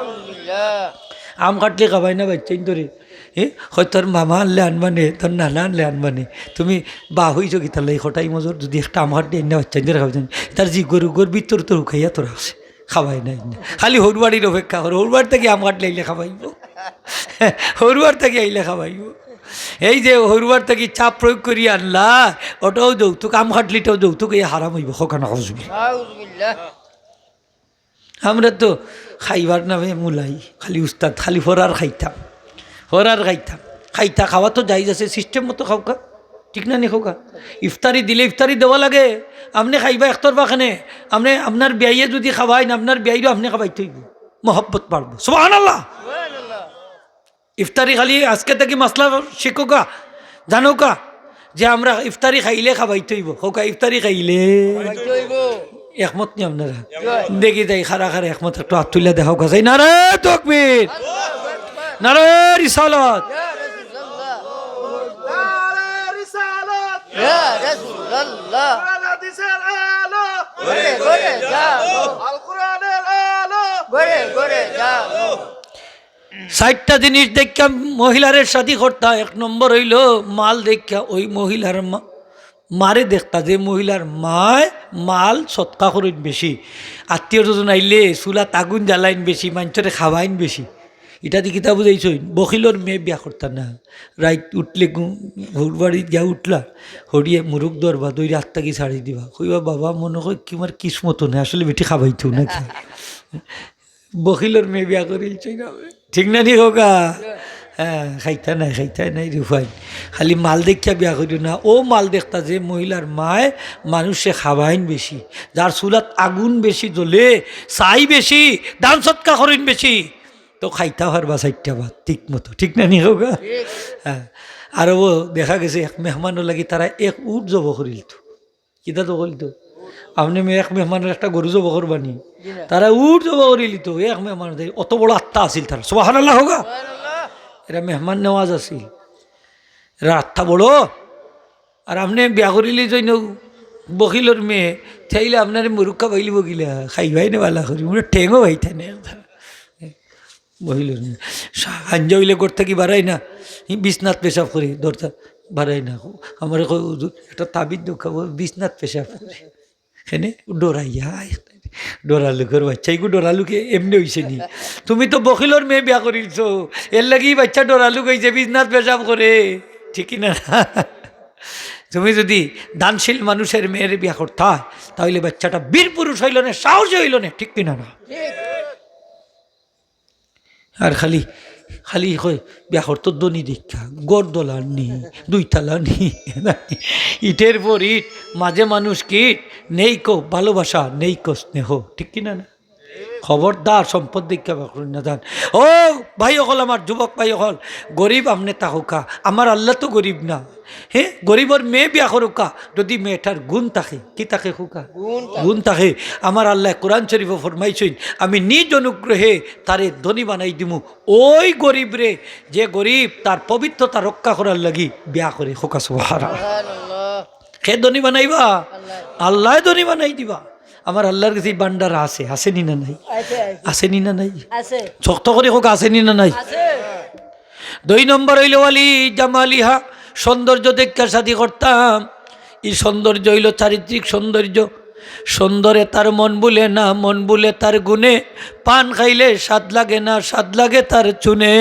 আম কাটলে খাবাই না বাচ্চাইন ধরে হয় তোর মামা আনলে আনবানে, তোর নানা আনলে আনবানে, তুমি বা হইছ কি তাহলে হঠাই মজুর যদি একটা আমার দিয়ে এনে বাচ্চাইন ধরে খাওয়াই তার জি গরু গর ভিতর তোর খাইয়া তোর আসে খাওয়াই নাই খালি হরুবাড়ির অপেক্ষা কর, হরুবার থেকে আম কাটলে আইলে খাওয়াইব, হরুবার থেকে আইলে খাওয়াইব। এই যে হরুবার থেকে চাপ প্রয়োগ করি আনলা ওটাও যৌতুক, আম কাটলিটাও যৌতুক, এই হারাম হইব। খোকানা হসবি আমরা তো খাইবার নামে মুলাই খালি উস্তাদ খালি ফরার খাইতাম, ফরার খাইতাম, খাইতা খাওয়া তো যাই যাচ্ছে সিস্টেম মতো খাওকা, ঠিক না নি খোকা। ইফতারি দিলে ইফতারি দেওয়া লাগে, আপনি খাইবা একতর বাখানে আপনি আপনার বিয়াইয়ে যদি খাওয়াই না আপনার বিয়াইও আপনি খাওয়াইতে হইব, মহব্বত পারবো। সুবহানাল্লাহ। ইফতারি খালি আজকে থেকে মাসলা শিখোকা জানোকা যে আমরা ইফতারি খাইলে খাওয়াইতে হইব। খোকা ইফতারি খাইলে একমত নি আপনারা? দেখি যাই খারা খারা একমত একটু হাত তুলে দেখাও কাছে নারে তাকবীর নারে রিসালাত ষাটটা জিনিস দেখা মহিলারের সাথী করতা। 1 নম্বর হইল মাল দেখা ওই মহিলার মারে দেখতা যে মহিলার মায় মাল সৎকা করেন বেশি, আত্মীয় স্বজন আইলে চুলা তাগুন জ্বালাইন বেশি, মানুষরে খাওয়াইন বেশি। এটা দিয়ে কিতা বুঝাইছ বকিলর মেয়ে বিয়া করতা না, রাইট উঠলে হুর বাড়িত গিয়া উঠলা হরিয়ে মুরুখ ধরবা দুই রাতটা কি ছাড়ি দিবা, কইবা বাবা মনে হয় কি আমার কিসমত না আসলে বেটি খাওয়াইতো নাকি। বকিলর মেয়ে বিয়া করেছে না, ঠিক না নি হোকা? হ্যাঁ, খাইতা নাই রুফাই খালি মাল দেখিয়া বিয়া করিও না। ও মাল দেখতা যে মহিলার মায় মানুষে খাওয়াইন বেশি, যার চুলাত আগুন বেশি জ্বলে, চাই বেশি, দান সৎকা করেন বেশি, তো খাইতা পারবা 4টা ভাত ঠিক মতো, ঠিক না নি হোকা? হ্যাঁ, আর ও দেখা গেছে এক মেহমানও লাগি তারা 1 উট জব করিল, তো কিতা তো করিল আপনি এক মেহমানের একটা গরু জব করবানি, তারা উট জব করিল তো এক মেহমান, অত বড় আত্মা আছিল তারা। সুবহানাল্লাহ হোকা। এরা মেহমান নেওয়াজ আছিল, এরা আত্মা বড়। আর আপনি বিয়া করিলে জন্য বকিলর মেয়ে থাইলে আপনার মুরুক্কা বাইলি বকিলা খাইবাই নে বালা করি মনে ঠেঙও ভাইতা নে বহিলর মেয়ে হাঞ্জা হইলে করতে কি বাড়াই না, বিছনাথ পেশাব করি দরজা বাড়াই না। আমার একটা তাবিজ দেখাবো বিছনাথ পেশাব করে এখানে ডরাইয়া ডরালুকের বাচ্চা এগুলো ডরালুকে এমনি হয়েছে নি, তুমি তো বকিলর মেয়ে বিয়া করিলছ এর লাগি বাচ্চা ডরালুক হয়েছে বিজনাথ পেশাব করে, ঠিকই না? তুমি যদি দানশীল মানুষের মেয়ের বিয়া করতা তাহলে বাচ্চাটা বীর পুরুষ হইল না, সাহসী হইল না, ঠিক কিনা না? আর খালি খালি কয় বিয়া করতো দনি দীক্ষা গড় দোলার নি দুইতলা নি ইটের পর ইট মাঝে মানুষ কীট নেই কো ভালোবাসা নেই কো স্নেহ ঠিক কিনা না খবরদার সম্পদ দীক্ষা করুন না যান ও ভাই অকল আমার যুবক ভাই অকল গরিব আমনে তাহুকা আমার আল্লাহ তো গরিব না হ্যাঁ গরিবর মেয়ে বিয়া করুকা যদি মেয়েটার গুণ থাকে কি থাকে হুকা গুণ থাকে আমার আল্লাহ কোরআন শরীফ ফরমাইছেন আমি নিজ অনুগ্রহে তারে ধনী বানাই দিমু ওই গরিব রে যে গরিব তার পবিত্রতা রক্ষা করার লাগি বিয়া করে হুকা সুবহানাল্লাহ কে ধনী বানাইবা আল্লাহ ধনী বানাই দিবা আমার আল্লাহর কাছে বান্ডার আছে আসেনি না নাই আসেনি না নাই শক্ত করে হোক আসেনি না নাই 2 নম্বর হইল ওয়ালি জামালিহা সৌন্দর্য দেখা শাদী করতাম এই সৌন্দর্য হইল চারিত্রিক সৌন্দর্য সুন্দরে তার মন বুলে না মন বুলে তার গুণে পান খাইলে স্বাদ লাগে না স্বাদ লাগে তার চুনে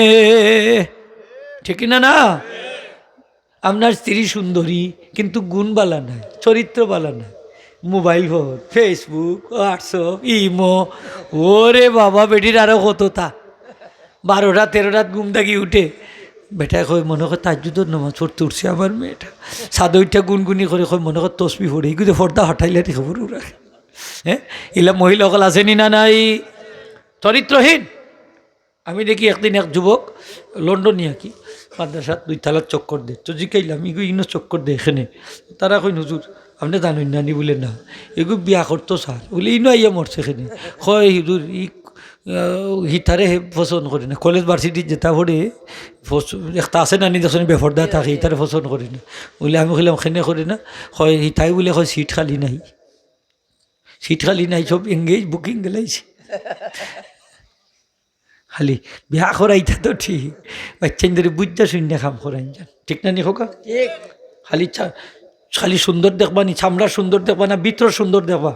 ঠিক না না আপনার স্ত্রী সুন্দরী কিন্তু গুণ বালা নাই চরিত্র বালা নাই mobile phone Facebook WhatsApp imo ওরে বাবা বেটির আরও কত তা 12টা 13টা ঘুম থাকি উঠে বেটা কয় মনে কর তাজ্জুদের নামাজ পড়তে উঠছে আমার মেয়েটা সাদইটা গুনগুনি করে কয় মনে কর তসবি পড়ে এই কিন্তু ফর্দা হটাইলে খবর রাখে হ্যাঁ এলা মহিলাসকল আসেনি না নাই চরিত্রহীন আমি দেখি একদিন এক যুবক লন্ডনিয়া কি মাদ্রাসাত 2 তালার চক্কর দে তো জিকাইলাম ইগু ইনো চক্কর দে এখানে তারা কই হুজুর আপনি জানেন না নি বলে না এগু বিয়া করতো স্যার বলে ইনো আইয়া মরছে এখানে হয় হুজুর হিতারে পছন্দ করে না কলেজ ভার্সিটির যেটা পড়ে একটা আছে না নি দেখুন বেফরদা থাকে হিতারে পছন্দ করে না বলে আমি কইলাম এখানে করে না হয় হিতাই বলে হয় সিট খালি নাই সব এঙ্গেজ বুকিং গেলাইছে খালি বিয়া করাইতা তো ঠিক বাচ্চান ধরে বুঝা শূন্য খাম করাই যান ঠিক না নি খোকা খালি খালি সুন্দর দেখবা নি চামড়া সুন্দর দেখবা না ভিতর সুন্দর দেখবা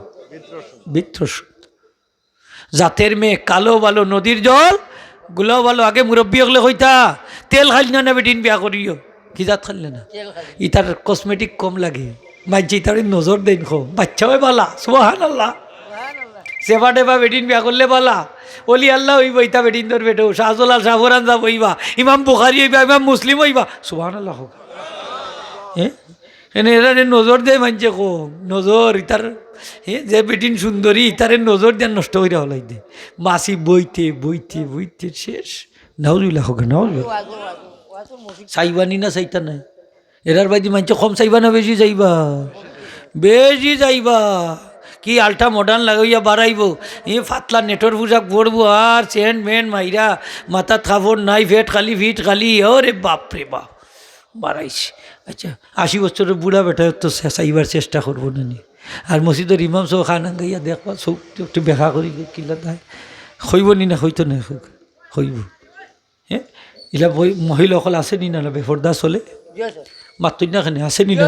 ভিতর জাতের মেয়ে কালো ভালো নদীর জল গুলাও ভালো আগে মুরব্বী হলে হইতা তেল খালি না বেটিন বিয়া করিও কি জাত খাইলে না ইতার কসমেটিক কম লাগে মাঝে ইতার নজর দেন কম বাচ্চা হয় বালা সুবহানাল্লাহ সেবা টেবা বেটিন বিয়া করলে বালা ওলি আল্লাহ হইবা ইতা বেটিন তোর বেটো শাহজলাল শাহরান যাব হইবা ইমাম বুখারি হইবা ইমাম মুসলিম হইবা সুবহানাল্লাহ হোক হ্যাঁ এনে এরা নজর দেয় মানছে কম নজর ইতার যে বেটিন সুন্দরী ইতারে নজর দেন নষ্ট করে হলাই দে মাসি বইতে বইতে বইতে শেষ নাউজুবিল্লাহ হোক নাউজুবিল্লাহ চাইবানি না চাইতা নাই এরার বাইদি মানছে কম চাইবা না বেশি যাইবা কি আলটা মডার্ন লাগাইয়া বাড়াইব ফাতলা নেটর পোশাক পরবো আর চেন মেন মাইরা মাথা খাবর নাই ফেট খালি ফিট খালি ওরে বাপরে বাপ বাড়াইছে আচ্ছা 80 বছরের বুড়া বেটা তো চাইবার চেষ্টা করবো না নি আর মসজিদের ইমাম সব খানা গাইয়া দেখবা সব একটু বেখা করি কিলা তাই হইব নি না হইতো না হইব হ্যাঁ এলা মহিলাসকল আছে নি না বেফরদা চলে মাতই না খানে আছে নি না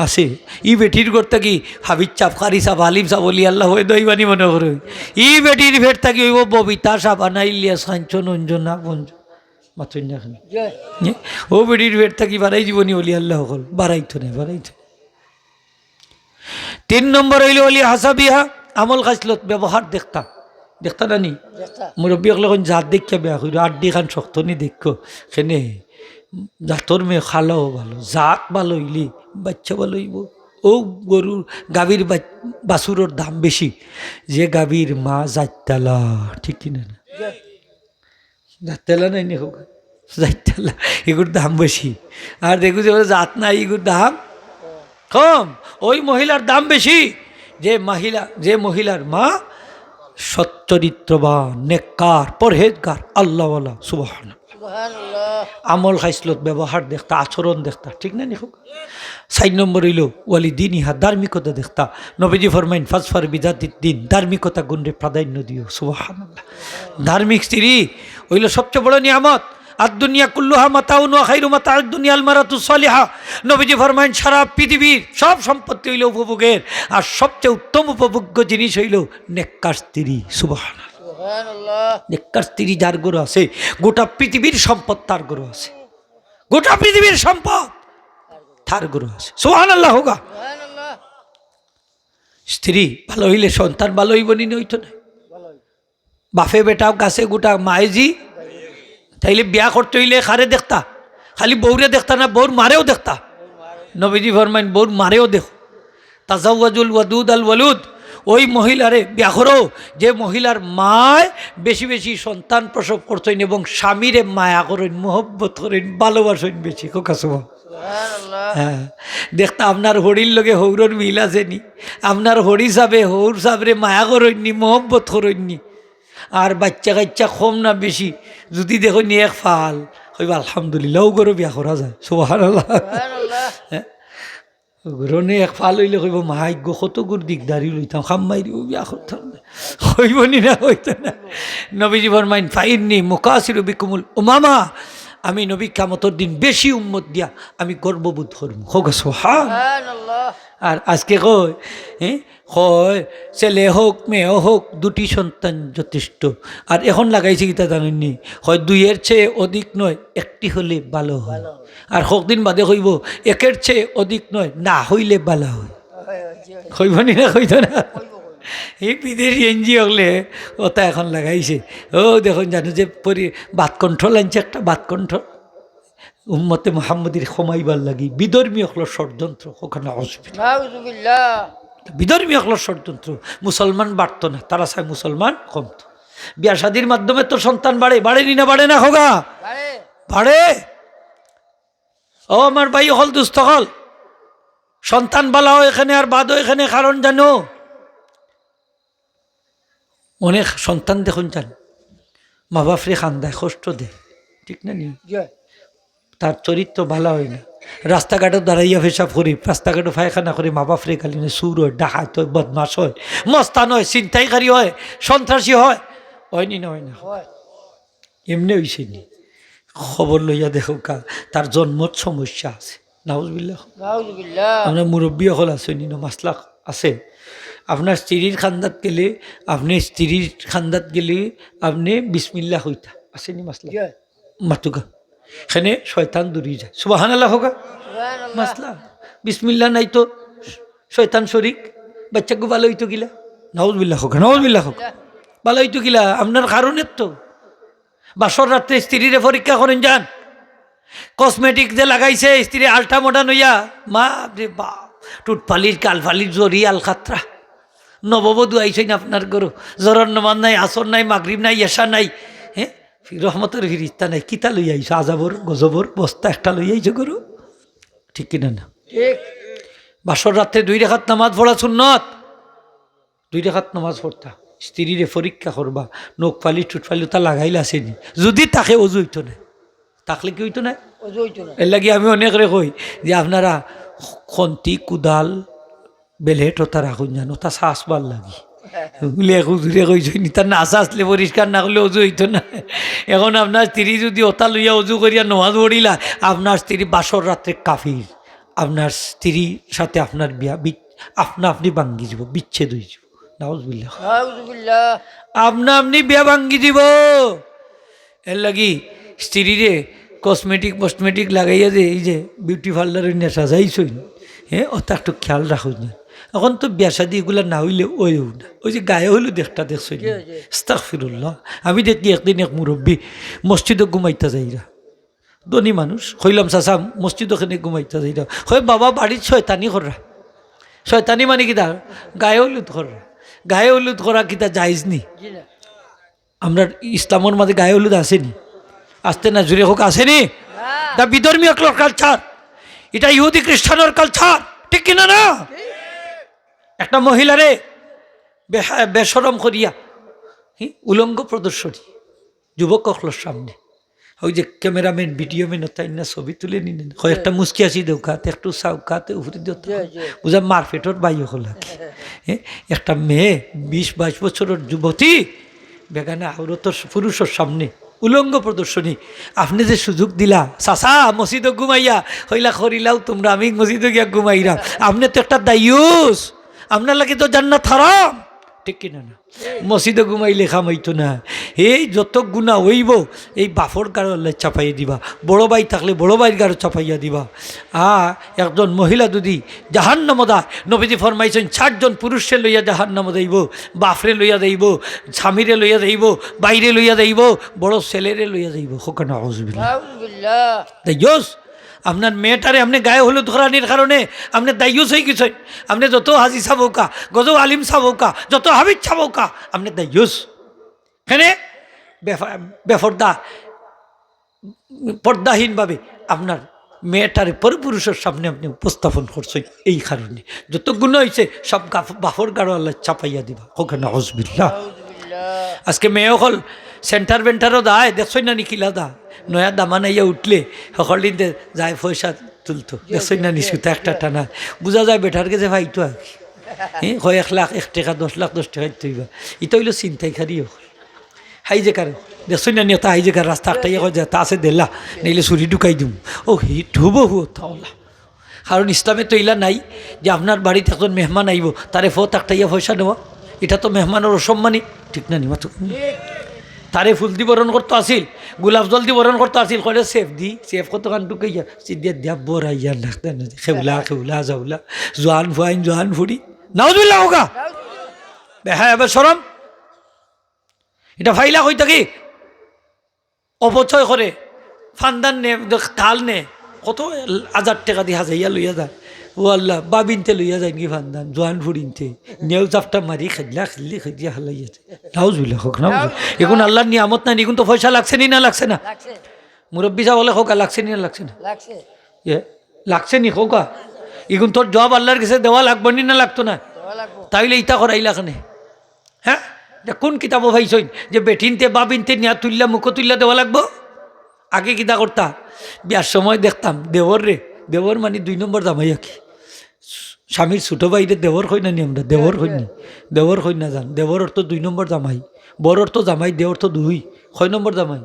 আছে ই বেটির ঘর থাকি হাবিজ চাপ খারি চাপ আলিম চাপ বলি আল্লাহ হয়ে দইবানি মনে করে ই বেটির ভেট থাকি হইব ববিতা চাপ আনাইলিয়া সাঞ্চন অঞ্জনা বঞ্জ মাতই না খানে ও বেটির ভেট থাকি বাড়াই জীবনী বলি আল্লাহ হল বাড়াইতো না 3 নম্বর হইল অলি হাসাবিহা আমল খাইসলত ব্যবহার দেখতা নানি মুরব্বী এখন জাত দেখা বেয়া করি আড্ডি খান শক্ত নি দেখো সেনে জাতর মেয়ে খালাও ভালো জাত ভালো হইলি বাচ্চা ভালো হইব ও গরুর গাভীর বাছুরের দাম বেশি যে গাভীর মা জাততালা ঠিক কিনা না জাততালা নাই নি হোক জাততালা এগুলোর দাম বেশি আর দেখো যে জাত নাই এগুলোর দাম কম ওই মহিলার দাম বেশি যে মহিলার মা সচ্চরিত্রবান নেককার পরহেজগার আল্লাহওয়ালা সুবহানাল্লাহ আমল খাইসলত ব্যবহার দেখতা আচরণ দেখতা ঠিক না নিখুক 4 নম্বর হইল ওয়ালি দিন ইহা ধার্মিকতা দেখতা নবীজি ফরমাইন ফাজফার বিজাতিদ দিন ধার্মিকতা গুণরে প্রাধান্য দিও সুবহানাল্লাহ ধার্মিক স্ত্রী হইল সবচেয়ে বড় নিয়ামত আর দুনিয়া কুল্লুহা মাতাউন ওয়া খায়রু মাতাউদ দুনিয়াল মারাতুস সালিহা নবীজি ফরমায়েন সারা পৃথিবীর সব সম্পত্তি হইল উপভোগের আর সবচেয়ে উত্তম উপভোগ্য জিনিস হইল নেককার স্ত্রী সুবহানাল্লাহ নেককার স্ত্রী যার গরু আছে গোটা পৃথিবীর সম্পদ তার গরু আছে গোটা পৃথিবীর সম্পদ তার গরু আছে সুবহানাল্লাহ হোগা স্ত্রী ভালো হইলে সন্তান ভালো হইব নি হইতো না বাপে বেটাও গাছে গোটা মায়েজি তাইলে বিয়া করতে হইলে খারে দেখতা, খালি বউরে দেখতা না, বউর মারেও দেখতা। নবীজি ফরমাইন বউর মারেও দেখো। তাজাওয়াজুল ওয়াদুদ আল ওয়ালুদ, ওই মহিলারে বিয়া করো যে মহিলার মায় বেশি বেশি সন্তান প্রসব করতেন এবং স্বামীরে মায়া করেন, মোহব্বত করেন, ভালোবাসেন বেশি। কোকাসবা হ্যাঁ, দেখতা আপনার হরির লগে হৌরর মিল আছেনি, আপনার হরি সাবে হৌর সাবরে মায়া করেননি, মোহব্বত করেননি। আর বাচ্চা কাচ্চা কম না বেশি যদি দেখো নি এক ফাল হইবা আলহামদুলিল্লাহ ও গরো বিয়া করা যায়। সুবহানাল্লাহ। গরনে এক ফাল হইলে কইব মাইগ্য কত গুর দিকদারি লইতাম, খাম মাইরিও বিয়া করতাম না, হইব নি না হইতো না। নবীজি ফরমাইন ফাইন্নি মুকাসিরু বিকুমুল উমামা, আমি নবী কিয়ামতের দিন বেশি উম্মত দিয়া আমি গর্ববোধ করব। হোক সুবহানাল্লাহ। আর আজকে কয় কয় ছেলে হোক মেয়ে হোক দুটি সন্তান যথেষ্ট। আর এখন লাগাইছে কিতা জানেননি, হয় দুইয়ের চেয়ে অধিক নয় একটি হলে ভালো হয়। আর কদিন বাদে কইব একের চেয়ে অধিক নয় না হইলে ভালো হয়। কইব নি না, কইত না। এই বিদেশি এনজি হলে ওটা এখন লাগাইছে। ও দেখুন জানো যে বাত কণ্ঠল আনছে একটা, বাত কণ্ঠল উম্মতে মোহাম্মদীর কমাইবার লাগি বিধর্মী হলো ষড়যন্ত্র। ওখানে অসুবিধা, বিধর্মী হলো ষড়যন্ত্র। মুসলমান বাড়ত না, তারা চায় মুসলমান কমত। বিয়া শাদির মাধ্যমে তো সন্তান বাড়ে, বাড়েনি না বাড়ে না হোগা বাড়ে। ও আমার ভাই হল দুস্থ হল সন্তান বালাও এখানে আর বাদও এখানে, কারণ জানো অনেক সন্তান দেখুন যান মা বাপরে খান্দায় কষ্ট দেয়, ঠিক না নি? তার চরিত্র ভালো হয় না, রাস্তাঘাটে দাঁড়াইয়া পেশাব করি, রাস্তাঘাটে পায়খানা করে, মা বাপরে খালি সুর হয়, ডাকাত হয়, বদমাস হয়, মস্তান হয়, ছিনতাইকারী হয়, সন্ত্রাসী হয়। হয়নি না? হয় না? এমনি হয়েছে নি? খবর লইয়া দেখো কা তার জন্মত সমস্যা আছে। নাউজুবিল্লাহ। আপনার মুরব্বী হল আছে নি না, মাসলা আছে। আপনার স্ত্রীর খান্দাত গেলে, আপনি স্ত্রীর খান্দাত গেলে আপনি বিসমিল্লাহ হইতা আসেনি মাসলা মাতুকা, এখানে শয়তান দূরে যায়। সুবহানাল্লাহ হোক মাসলা। বিসমিল্লাহ নাই তো শয়তান শরিক, বাচ্চাকে ভালো হইতো গিলা। নাউজুবিল্লাহ হোক, নাউজুবিল্লাহ হোক, ভালো হইতো গিলা আপনার কারণের তো। বাসর রাত্রে স্ত্রীরে পরীক্ষা করেন যান, কসমেটিক যে লাগাইছে স্ত্রী আলটা মডার্ন হইয়া, মা রে বাপ, টুটপালির কালফালির জরি আল খাতরা। নববধূ আইসেন আপনার গরু, জরর নমান নাই, আসর নাই, মাগরিব নাই, এশা নাই, হ্যাঁ রহমতের ফিরিস্তা নাই, কিতা লই আইস? আজাবর গজবর বস্তা একটা লই আইস গরু, ঠিক কিনা না? বাসর রাত্রে 2 রাকাত নামাজ পড়া সুন্নত, 2 রাকাত নামাজ পড়তা। স্ত্রীরে পরীক্ষা করবা, নখ ফালি টুটফালি তা লাগাইলে আসেনি, যদি তাকে অজু হইতো না, থাকলে কি হইতো না? এর লাগে আমি অনেক রে কই যে আপনারা খন্তি কুদাল বেলেট ওটা রাখুন জানো, তা শ্বাসবার লাগি হুজুরে কইছেন তার না আসলে পরিষ্কার না করলে অজু হইতো না। এখন আপনার স্ত্রী যদি ওটা লইয়া অজু করিয়া নামাজ পড়িলা, আপনার স্ত্রী বাসর রাত্রে কাফির, আপনার স্ত্রীর সাথে আপনার বিয়া আপনি ভাঙ্গি যাব, বিচ্ছেদ হয়ে যাব। নাউজুবিল্লাহ, আপনি বিয়া ভাঙ্গি দিব। এর লাগি স্ত্রীরে কসমেটিক লাগাইয়া যে এই যে বিউটি পার্লারের নেশা যাইছই, হ্যাঁ ওটা একটু খেয়াল রাখুন না। এখন তো বিয়া শাদি এগুলো না হইলে ওইও না, ওই যে গায়ে হইলো দেখটা দেখছই। আস্তাগফিরুল্লাহ। আমি দেখি একদিন এক মুরব্বী মসজিদে ঘুমাইতে যাইরা, ধনী মানুষ, হইলাম চাচা মসজিদ ওখানে ঘুমাইতে যাইরা, হয় বাবা বাড়ির শয়তানি করা। শয়তানি মানে কিতা? গায়ে হলুদ করা। গায়ে হলুদ করা কিতা জায়েজ নি? আমরা ইসলামের মাঝে গায়ে হলুদ আসেনি, আসতে না জুড়ে হোক আসেনি? দা বিধর্মী কালচার, এটা ইহুদি খ্রিস্টানের কালচার, ঠিক কিনা না? একটা মহিলারে বেশরম করিয়া উলঙ্গ প্রদর্শনী যুবক অখলোর সামনে, ওই যে ক্যামেরাম্যান ভিডিওম্যান তাই না ছবি তুলে নিলেন, কয়েকটা মুসকি আসি দেউকাতে একটু চাউকাতে উপরে দিতে বুঝা মারপেটর বাই হলাকে। হ্যাঁ, একটা মেয়ে 20-22 বছরের যুবতী বেগানা আউরতর পুরুষের সামনে উলঙ্গ প্রদর্শনী। আপনি যে সুযোগ দিলা চাচা মসজিদে ঘুমাইয়া হইলা করিলাও তোমরা, আমি মসজিদে গিয়া ঘুমাইলাম, আপনি তো একটা দায়ুস, আপনার লাগে তো জান্নাত হারাম, ঠিক কিনা না? মসজিদে ঘুমাইলে খামাইতো না, এই যত গুণা হইব এই বাফর গাড়ো আল্লাহ চাপাইয়া দিবা, বড় ভাই থাকলে বড় ভাইয়ের গাড়ো চাপাইয়া দিবা। একজন মহিলা যদি জাহান্নামদা, নবীজি ফরমাইছেন 60 জন পুরুষে লইয়া জাহান্নাম যাইব, বাফরে লইয়া যাইব, স্বামীরে লইয়া যাইব, বাইরে লইয়া যাইব, বড় ছেলেরে লইয়া যাইব। হোকানা আউযুবিল্লাহ। আপনার মেয়েটারে আপনি গায়ে হলুদ ধরানির কারণে আপনি দায়ুস হয়ে গেছেন। আপনি যত হাজি সাবৌকা, গজ আলিম সাবৌকা, যত হাবিজ সাবৌকা, আপনি দায়ুস। কেনে বেফর্দা পর্দাহীনভাবে আপনার মেয়েটারে পরপুরুষের সামনে আপনি উপস্থাপন করছেন। এই কারণে যত গুণ হয়েছে সব বাফর গাড়ো আল্লাহ চাপাইয়া দিবা। ওখানে আউযুবিল্লাহ। আজকে মেয়ে হল সেন্টার বেন্টারও দায় দেখছই না নিখিলা দা নয়া দামা নাইয়া উঠলে সকল দিন যায় পয়সা তুলতো, দেখছই না নিশুতে একটা টানা বোঝা যায় বেটার কাছে ভাইতো আর কি। হ্যাঁ, 1 লাখ 1 টাকা 10 লাখ 10 টাকা তুইবা, এটা হইলো চিন্তাই খারি হল। হাই যে কার দেখছই না নিয়ে তা হাই যে কার রাস্তা আটটাইয়া কয় তা আছে দেলা নাইলে চুরি ঢুকাই দিম। ও হিট হবো তাওলা। কারণ ইসলামে তো ইলা নাই যে আপনার বাড়িতে একজন মেহমান আইব তারে ফো তাকটাইয়া পয়সা নেওয়া, এটা তো মেহমানের অসম্মানী, ঠিক না নিমা তো। তারে ফুল দি বরণ করতে আসিল, গোলাপ জল দি বরণ করতে আসিল, কলে সেফ দি সেফ কত কান ঢুকাইয়া সিদ্দিয়া দিয়া বরাইয়া রাখতে না খেউলা খেউলা যাউলা জোয়ান ফুয়াইন জোয়ান ফুড়ি নাউজুবিল্লাহ হোকা। হ্যাঁ এবার সরম এটা ফাইলা কই থাকি অপচয় করে ফান্দান নে তাল নে কত 1000 টাকা দিয়ে হাজাইয়া লইয়া যায়। ও আল্লাহ বাবিনতে লইয়া যায় কি ফান্দান জোয়ান ফুড়িনতে নেও চাপটা মারি খেলা খেললি খেলিয়া হালাইয়াছে। নাউজুবিল্লাহ হোক না। এখন আল্লাহর নিয়ামত নাই, এখন তো পয়সা লাগছে নি না লাগছে না? মুরব্বী সাহেব বলে হোকা লাগছে নি না লাগছে না? লাগছে নি হোকা। এখন তোর জব আল্লাহর কাছে দেওয়া লাগবে নি না লাগতো না? তাইলে ইটা করাইলা কেন? হ্যাঁ, কোন কিতাবও ভাইছই যে বেটিনতে বাবিনতে নিয়া তুললা মুখ তুললা দেওয়া লাগবো? আগে কিতা করতা বিয়ার সময় দেখতাম দেবর রে, দেবর মানে 2 নম্বর জামাই আর কি। স্বামীর ছোটো ভাইরে দেবর হই না নি আমরা, দেবর হই নি, দেবর হই না যান। দেবর অর্থ 2 নম্বর জামাই, বর অর্থ জামাই, দেব অর্থ 2। 6 নম্বর জামাই?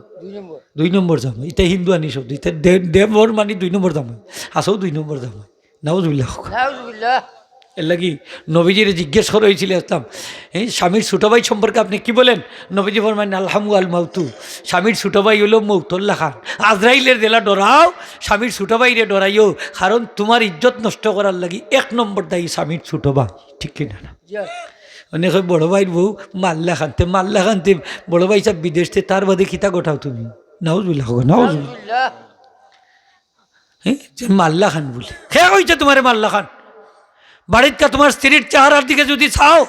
2 নম্বর জামাই। এটা হিন্দু আনি শব্দ, এটা দেবর মানে 2 নম্বর জামাই, আসেও 2 নম্বর জামাই। নাউজুবিল্লাহ। এর লাগি নবীজিরে জিজ্ঞেস করা হয়েছিল ইসলাম, এই স্বামীর ছোটো ভাই সম্পর্কে আপনি কি বলেন? নবীজি ফরমাইন আলহামু আল মাউতু, স্বামীর ছোটো ভাই হলো মৌতুল্লাহ খান। আজরাইলের দেলা ডরাও, স্বামীর ছোটো ভাইরে ডরাইও, কারণ তোমার ইজ্জত নষ্ট করার লাগি 1 নম্বর দায়ী স্বামীর ছোটো ভাই, ঠিক কিনা না? অনেক বড় ভাইয়ের বউ মাল্লা খানতে বড় ভাই সব বিদেশতে, তার বাদে খিতা গোটাও তুমি। নাউজুবিল্লাহ নাউজুবিল্লাহ। হ্যাঁ, মাল্লা খান বলে খেয়া হয়েছে তোমারে মাল্লা খান। বাড়িতে তোমার স্ত্রীর চেহারার দিকে যদি চাও,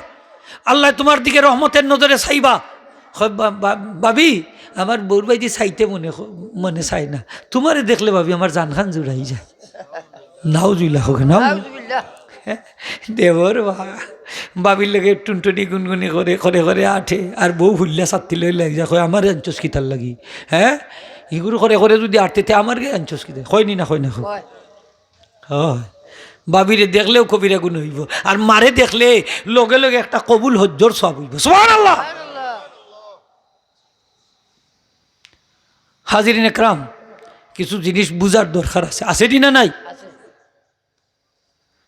আল্লাহ তোমার দিকে রহমতের নজরে চাইবা। ভাবি আমার বউর বাইদি চাইতে মনে চাই না, তোমারে দেখলে ভাবি আমার জান খান জুড়াই যায়। নাউজুবিল্লাহ হোক না। দেবর বাবির লগে টুনটুনি গুনগুনি করে করে করে আঠে, আর বউ হুল্লা সাত্তি লই লাগে যা কয় আমার আঞ্চস কিতার লাগি। হ্যাঁ, এগুলো করে করে যদি আটতে আমার আঞ্চস কিতা হয়নি না, হয় না, হয়। বাবিরে দেখলেও কবিরা গুণ হইব, আর মারে দেখলে লগে লগে একটা কবুল হজ্জর সব হইব। সুবহানাল্লাহ। হাজিরিন একরাম, কিছু জিনিস বুঝার দরকার আছে, আছে না নাই?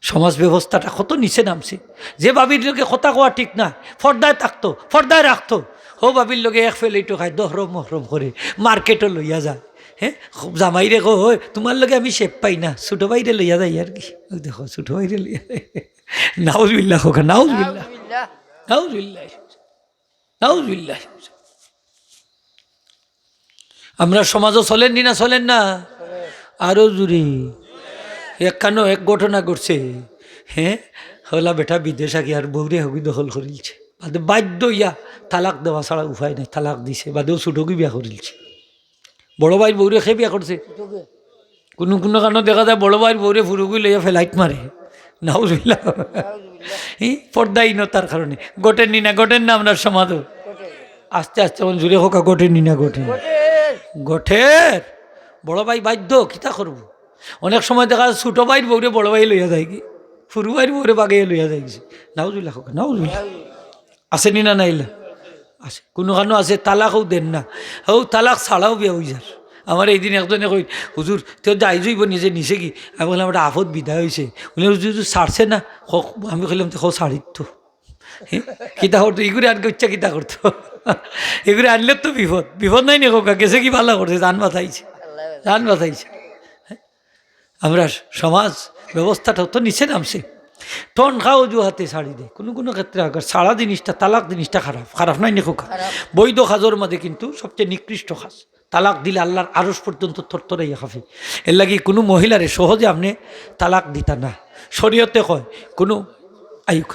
সমাজ ব্যবস্থাটা কত নিচে নামছে। যে বাবির লোকে কথা কোয়া ঠিক না, ফর্দায় থাকতো, ফর্দায় রাখতো, হো বাবির লোকে এক ফেলেইটো খায়, দহরম মহরম করে মার্কেটও লইয়া যায়। হ্যাঁ, জামাইরে কো হয় তোমার লগে আমি শেপ পাই না, ছোটো ভাইরে লইয়া যাই আর কি। দেখো ছোটো ভাইরে লইয়া নাউজুবিল্লাহ হোক, নাউজুবিল্লাহ নাউজুবিল্লাহ নাউজুবিল্লাহ। আমরা সমাজও চলেন নি না, চলেন না? আরো জুড়ে এক ঘটনা ঘটছে। হ্যাঁ, হলা বেটা বিদেশ আগে আর বৌরে হবি দখল করিলছে, বাদে বাধ্য ইয়া তালাক দেওয়া ছাড়া উপায় নাই, তালাক দিছে, বাদেও ছোটকে বিয়া করিলছে। বড় ভাইয়ের বৌরে খেয়ে বিয়া করছে। কোনো কোনো কারণে দেখা যায় বড় ভাইয়ের বৌরে ফুরুগুই লইয়া ফেলাইট মারে। নাউজুবিল্লাহ। পর্দাহীনতার কারণে গোটেন নি না, গোটেন না আপনার সমাজও। আস্তে আস্তে জুড়ে হোকা গোটেন নি না, গোটেন গোঠের বড় ভাই বাধ্য কিতা করবো। অনেক সময় দেখা যায় ছোটো ভাইয়ের বৌরে বড় ভাই লইয়া যায় কি, ফুরু ভাইয়ের বৌরে বাগাইয়া লইয়া যায় গেছে। নাউজুবিল্লাহ হোক, নাউজুবিল্লাহ। আছে নি না নাইলা? আছে। কোনো কারণে আছে তালাকও দেন না, হৌ তালাক ছাড়াও বিয়া হয়ে যার। আমার এই দিন একজনে কই হুজুর তো যাই যাইব নিজে নিচে কি, আমি বললাম একটা আফত বিদায় হয়েছে, বলে হুজুর ছাড়ছে না, আমি কইলাম তো ছাড়িত তো কিতা করতো, ইগুরে আর ইচ্ছা কিতা করতো। এগুলো আনলে তো বিপদ বিপদ নাই না খোকা গেছে কি ভালো করছে জান বাঁচাইছে জান বাঁচাইছে। আমরা সমাজ ব্যবস্থাটাও তো নিচে নামছে। টন খাও অজুহাতে ছাড়ি দেয় কোনো কোনো ক্ষেত্রে আগে ছাড়া জিনিসটা তালাক জিনিসটা খারাপ খারাপ নাই না খোকা। বৈধ খাজর মধ্যে কিন্তু সবচেয়ে নিকৃষ্ট খাস। তালাক দিলে আল্লাহর আরশ পর্যন্ত থরথরাইয়া খাফি। এর লাগি কোনো মহিলারে সহজে আপনি তালাক দিতা না। শরীয়তে কয় কোনো আয়ু খা